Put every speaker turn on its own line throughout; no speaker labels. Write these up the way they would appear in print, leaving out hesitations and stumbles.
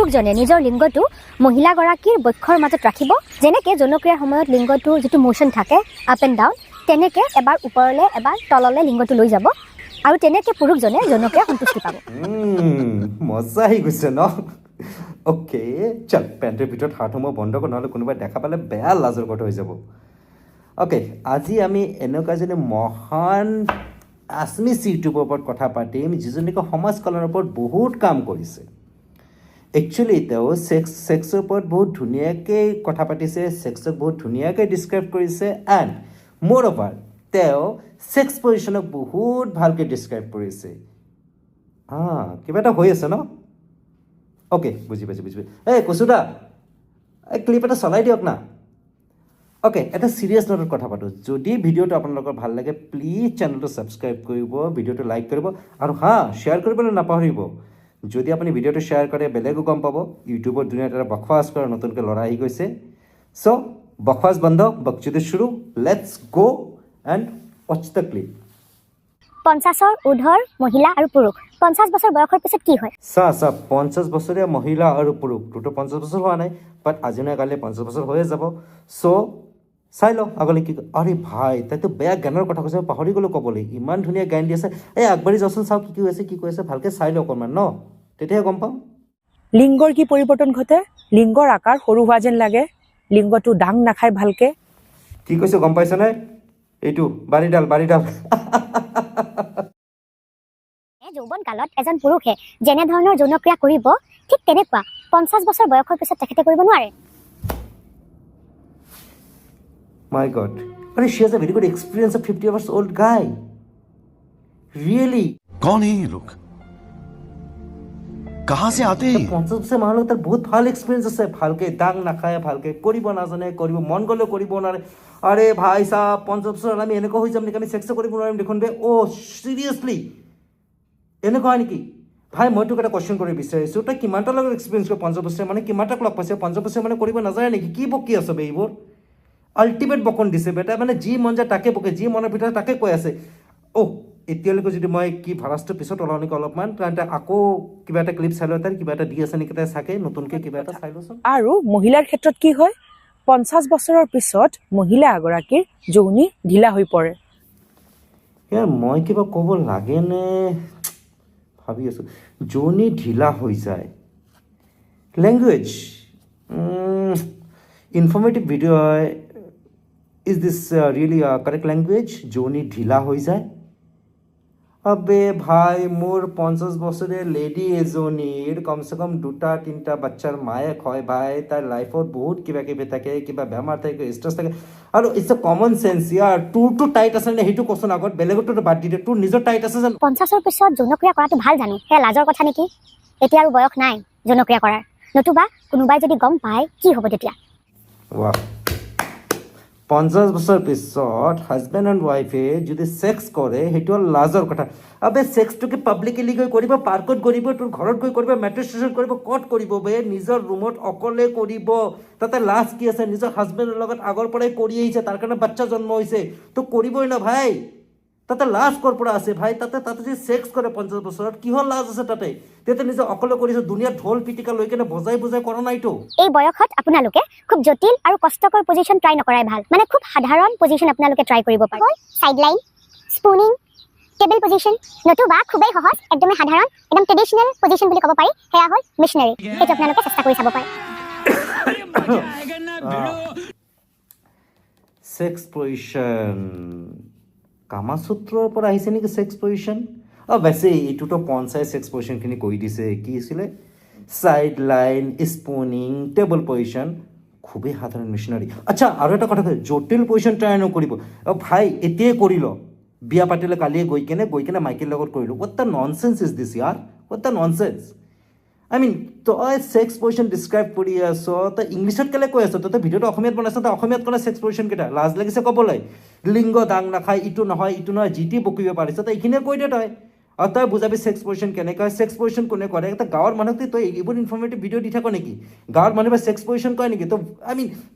পুৰুষজনে নিজৰ লিংগটো মহিলাগৰাকীৰ বক্ষৰ মাজত ৰাখিব। যেনেকৈ যৌনক্ৰিয়াৰ সময়ত লিংগটো যিটো মোশ্যন থাকে আপ এণ্ড ডাউন, তেনেকৈ এবাৰ ওপৰলৈ এবাৰ তললৈ লিংগটো লৈ যাব আৰু তেনেকৈ পুৰুষজনে যৌনক্ৰিয়া সন্তুষ্টি পাব।
মজা আহি গৈছে ন? অ'কে, চল পেণ্টৰ ভিতৰত হাত সোমোৱা বন্ধ কৰ, নহ'লে কোনোবাই দেখা পালে বেয়া লাজৰ কথা হৈ যাব। অ'কে, আজি আমি এনেকুৱা এজনী মহান আছমিছ ইউটিউবৰ ওপৰত কথা পাতিম, যিজনীকে সমাজ কল্যাণৰ ওপৰত বহুত কাম কৰিছে। একচুৱেলি তেওঁ ছেক্সৰ ওপৰত বহুত ধুনীয়াকৈ কথা পাতিছে, ছেক্সক বহুত ধুনীয়াকৈ ডিছক্ৰাইব কৰিছে, এণ্ড মোৰ অভাৰ তেওঁ ছেক্স পজিশ্যনক বহুত ভালকৈ ডিছক্ৰাইব কৰিছে। কিবা এটা হৈ আছে ন? অ'কে, বুজি পাইছোঁ। এই কচুদা, এই ক্লিপ এটা চলাই দিয়ক না। অ'কে, এটা ছিৰিয়াছ নোটত কথা পাতোঁ। যদি ভিডিঅ'টো আপোনালোকৰ ভাল লাগে, প্লিজ চেনেলটো ছাবস্ক্ৰাইব কৰিব, ভিডিঅ'টো লাইক কৰিব আৰু শ্বেয়াৰ কৰিবলৈ নাপাহৰিব। যদি আপুনি ভিডিঅ'টো শ্বেয়াৰ কৰে, বেলেগো গম পাব ইউটিউবত দুনিয়াত এটা বকৱাছ কৰা নতুনকৈ ল'ৰা আহি গৈছে। চ' বকৱাছ বন্ধ, বকচুদি শুৰু, লেটছ গ' এণ্ড ৱাচ দ্য ক্লিপ।
50ৰ ঊৰ্ধৰ মহিলা আৰু পুৰুষ 50 বছৰ বয়সৰ পিছত কি হয়?
চা 50 বছৰীয়া মহিলা আৰু পুৰুষ, তোৰতো 50 বছৰ হোৱা নাই, বাট আজি নহয় কালি 50 বছৰ হৈয়ে যাব। চ' চাই লওঁ আগলৈ কি কয়। আৰে ভাই, তাইতো বেয়া জ্ঞানৰ কথা কৈছে, পাহৰি গ'লোঁ ক'বলৈ। ইমান ধুনীয়া জ্ঞান দি আছে। এই আগবাঢ়ি যাওঁচোন, চাওঁ কি কৈ আছে ভালকৈ চাই লওঁ অকণমান ন, তেতিয়াহে গম পাম।
লিংগৰ কি পৰিৱৰ্তন ঘটে? লিংগৰ আকাৰ সৰু হোৱা যেন লাগে, লিংগটো দাং নাখায় ভালকে।
কি কৈছে গম পাইছনে? এইটো বাৰীডাল
যৌৱন কালত এজন পুৰুষে যেনেধৰণৰ যৌনক্ৰিয়া কৰিব, ঠিক তেনেকুৱা 50 বছৰ বয়সৰ পিছত তেখেতে কৰিব নোৱাৰে।
My God. But she has a very good experience of 50 years old guy. Really?
कौन है ये लोग? कहाँ से आते हैं?
50 বছৰ মানুহৰ লগত তাৰ বহুত ভাল এক্সপিৰিয়েঞ্চ আছে। ভালকৈ দাং নাখায়, ভালকৈ কৰিব নাজানে, কৰিব মন গ'লেও কৰিব নোৱাৰে। আৰে ভাই চাহ, 50 বছৰত আমি এনেকুৱা হৈ যাম নেকি? আমি ছেক্সো কৰিব নোৱাৰিম দেখোন বে। চিৰিয়াছলি এনেকুৱা হয় নেকি? ভাই মই তোক এটা কুৱেশ্যন কৰিব বিচাৰিছোঁ, তই কিমানটা লগত এক্সপিৰিয়েঞ্চ কৰি 50 বছৰ মানে কিমানটাক লগ পাইছে? 50 বছৰ মানে কৰিব নাজানে নেকি? কি বকি আছে বে এইবোৰ? আল্টিমেট বকন দিছে বেটা, মানে যি মন যায় তাকে বকে, যি মনৰ ভিতৰত তাকে কৈ আছে। এতিয়ালৈকে যদি মই কি ভাৰাজটো পিছত ওলাওঁ নেকি অলপমান, কাৰণ আকৌ কিবা এটা ক্লিপ চাই লওঁ, তাৰ কিবা এটা দি আছে নেকি তাই চাগে, নতুনকৈ কিবা এটা চাই লওঁচোন।
আৰু মহিলাৰ ক্ষেত্ৰত কি হয়? 50 বছৰৰ পিছত মহিলা এগৰাকীৰ যৌনি ঢিলা হৈ পৰে।
মই কিবা ক'ব লাগেনে ভাবি আছোঁ। যৌনি ঢিলা হৈ যায়। লেংগুৱেজ ইনফৰ্মেটিভ ভিডিঅ' হয়। Is this really correct language? যৌনি ঢিলা হৈ যায়। আবে ভাই, মোৰ 50 বছৰীয়া লেডি এজনীৰ কমচে কম 2-3টা বাচ্চাৰ মায়েক হয় ভাই। তাইৰ লাইফত বহুত কিবা কিবি থাকে, কিবা বেমাৰ থাকে, ষ্ট্ৰেছ থাকে, আৰু ইটছ এ কমন চেন্স ইয়াৰ। তোৰটো টাইট আছে নে সেইটো কচোন আগত, বেলেগতো বাদ দি দে, তোৰ নিজৰ টাইট আছে জানো?
50ৰ পিছত যৌনক্ৰিয়া কৰাটো ভাল জানো? সেয়া লাজৰ কথা নেকি? এতিয়া আৰু বয়স নাই যৌনক্ৰিয়া কৰাৰ, নতুবা কোনোবাই যদি গম পায় কি হ'ব তেতিয়া?
50 বছৰ পিছত হাজবেণ্ড এণ্ড ৱাইফে যদি ছেক্স কৰে, সেইটো হ'ল লাজৰ কথা। আবে ছেক্সটোকে পাব্লিকলি গৈ কৰিব, পাৰ্কত কৰিব, তোৰ ঘৰত গৈ কৰিব, মেট্ৰ' ষ্টেচন কৰিব, ক'ত কৰিব বে? নিজৰ ৰুমত অকলে কৰিব। তাতে লাজ কি আছে? নিজৰ হাজবেণ্ডৰ লগত আগৰ পৰাই কৰি আহিছে, তাৰ কাৰণে বাচ্চা জন্ম হৈছে, তো কৰিবই না ভাই। তাতে লাজ ক'ৰ পৰা আছে ভাই? তাতে যদি ছেক্স কৰে 50 বছৰত, কিহৰ লাজ আছে তাতে? তেতিয়া নিজে অকলে কৰিছে, দুনিয়াত ঢোল পিটিকা লৈ কেনে বজাই কৰা নাইতো।
এই বয়সত আপোনালোকে খুব জটিল আৰু কষ্টকৰ পজিশ্যন ট্ৰাই নকৰাই ভাল। মানে খুব সাধাৰণ পজিশ্যন আপোনালোকে ট্ৰাই কৰিব পাৰে। Side line, spooning, table position, নতুবা খুবেই সহজ, একদমেই সাধাৰণ, একদম ট্ৰেডিশ্যনেল পজিশ্যন বুলি ক'ব পাৰি, সেয়া হ'ল মিছনাৰী। সেইটো আপোনালোকে চেষ্টা কৰি চাব পাৰে।
ছেক্স পজিশ্যন কামাসূত্ৰৰ পৰা আহিছে নেকি? ছেক্স পজিশ্যন বেছি এইটোতো পঞ্চায় ছেক্স পজিশ্যনখিনি কৈ দিছে। কি আছিলে? Side line, spooning, table position, খুবেই সাধাৰণ মিছনাৰী। আচ্ছা, আৰু এটা কথা কয়, জটিল পজিশ্যন ট্ৰাই নকৰিব ভাই। এতিয়াই কৰি ল, বিয়া পাতিলে কালিয়ে গৈ কেনে মাইকীৰ লগত কৰিলোঁ। What the nonsense is this year? What the nonsense? I mean, তই ছেক্স পজিশ্যন ডিছক্ৰাইব কৰি আছ, তই ইংলিছত কেলে কৈ আছ? তই ভিডিঅ'টো অসমীয়াত বনাইছ, তই অসমীয়াত ক'লে ছেক্স পজিশ্যন কেইটা লাজ লাগিছে ক'বলৈ। লিংগ দাং নাখায়, ইটো নহয়, যি টি বকিব পাৰিছ, তই এইখিনিয়ে কৈ দে তই। আৰু তই বুজাবি ছেক্স পজিশ্যন কেনেকৈ হয়, ছেক্স পজিশ্যন কোনে কৰে, এটা গাঁৱৰ মানুহক তই এইবোৰ ইনফৰ্মেটিভ ভিডিঅ' দি থাক নেকি? গাঁৱৰ মানুহে ছেক্স পজিশ্যন কয় নেকি? তো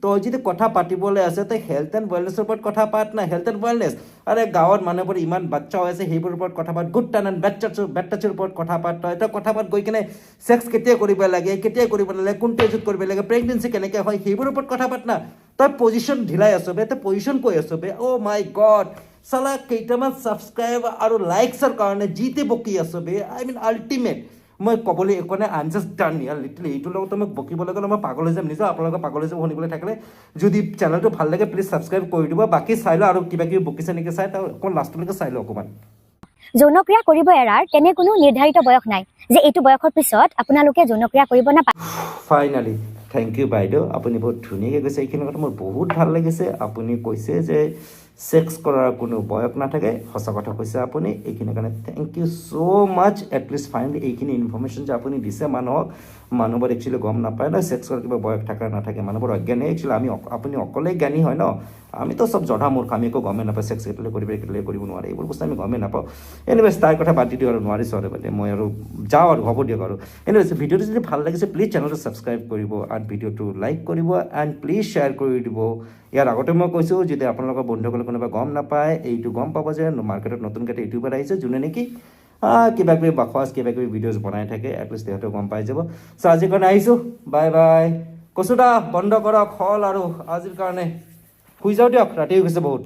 তই যদি কথা পাতিবলৈ আছে তই হেল্থ এণ্ড ৱেলনেছৰ ওপৰত কথা পাত না, হেল্থ এণ্ড ৱেলনেছ। আৰে গাঁৱৰ মানুহবোৰ ইমান বাচ্চা হৈ আছে সেইবোৰৰ ওপৰত কথা পাত, গুড টান এণ্ড বেড টাচৰ ওপৰত কথা পাত। তই কথা পাত গৈ কিনে ছেক্স কেতিয়া কৰিব লাগে, কেতিয়া কৰিব নালাগে, কোনটো এজত কৰিব লাগে, প্ৰেগনেঞ্চি কেনেকৈ হয় সেইবোৰৰ ওপৰত কথা পাত না। তই পজিশ্যন ঢিলাই আছ বে, তই পজিশ্যন কৈ আছ বে। অ' মাই গড, চালা কেইটামান ছাবস্ক্ৰাইব আৰু লাইকছৰ কাৰণে জিতে বকি আছোঁ বে। আল্টিমেট মই ক'বলৈ একো নাই, I am just done year literally. এইটোৰ লগতো মই বকিবলৈ গ'লে মই পাগল হৈ যাম নিজে। আপোনালোকে পাগল হৈ যাব শুনিবলৈ থাকিলে। যদি চেনেলটো ভাল লাগে প্লিজ ছাবস্ক্ৰাইব কৰি দিব। বাকী চাই লওঁ আৰু কিবা কিবি বকিছে নেকি চাই, তাৰ অকণ লাষ্টলৈকে চাই লওঁ অকণমান।
যৌনক্ৰিয়া কৰিব এৰাৰ তেনে কোনো নিৰ্ধাৰিত বয়স নাই যে এইটো বয়সৰ পিছত আপোনালোকে যৌনক্ৰিয়া কৰিব নাপায়।
ফাইনেলি থেংক ইউ বাইদেউ, আপুনি বহুত ধুনীয়াকৈ কৈছে। এইখিনি কথা মোৰ বহুত ভাল লাগিছে। আপুনি কৈছে যে ছেক্স কৰাৰ কোনো বয়স নাথাকে, সঁচা কথা কৈছে আপুনি। এইখিনিৰ কাৰণে thank you so' much. At least finally এইখিনি ইনফৰ্মেশ্যন যে আপুনি দিছে মানুহবোৰ একচুৱেলি গম নাপায় ন ছেক্স কৰাৰ কিবা বয়স থাকে নাথাকে। মানুহবোৰ অজ্ঞানী একচুৱেলি। আপুনি অকলেই জ্ঞানী হয় ন, আমিতো চব জধা মূৰ্খ, আমি একো গমেই নাপাওঁ ছেক্স কেতিয়ালৈ কৰিব নোৱাৰে, এইবোৰ বস্তু আমি গমেই নাপাওঁ। এনিৱেজ তাৰ কথা পাতি দিওঁ আৰু নোৱাৰিছোঁ আৰু মানে মই আৰু যাওঁ আৰু হ'ব দিয়ক আৰু। এনিৱেজ ভিডিঅ'টো যদি ভাল লাগিছে প্লিজ চেনেলটো ছাবস্ক্ৰাইব কৰিব আৰু ভিডিঅ'টো লাইক কৰিব এণ্ড প্লিজ শ্বেয়াৰ কৰি দিব। ইয়াৰ আগতে মই কৈছোঁ যদি আপোনালোকৰ বন্ধুসকলে কোনোবা গম নাপায়, এইটো গম পাব যে মাৰ্কেটত নতুনকৈ এটা ইউটিউবাৰ আহিছে যোনে নেকি কিবা কিবি বাখৱাজ কিবা কিবি ভিডিঅ'জ বনাই থাকে। এটলিষ্ট সিহঁতেও গম পাই যাব। চ' আজিৰ কাৰণে আহিছোঁ, বাই বাই। কৈছোঁ দা বন্ধ কৰক হ'ল আৰু আজিৰ কাৰণে। শুই যাওঁ দিয়ক, ৰাতি হৈ গৈছে বহুত।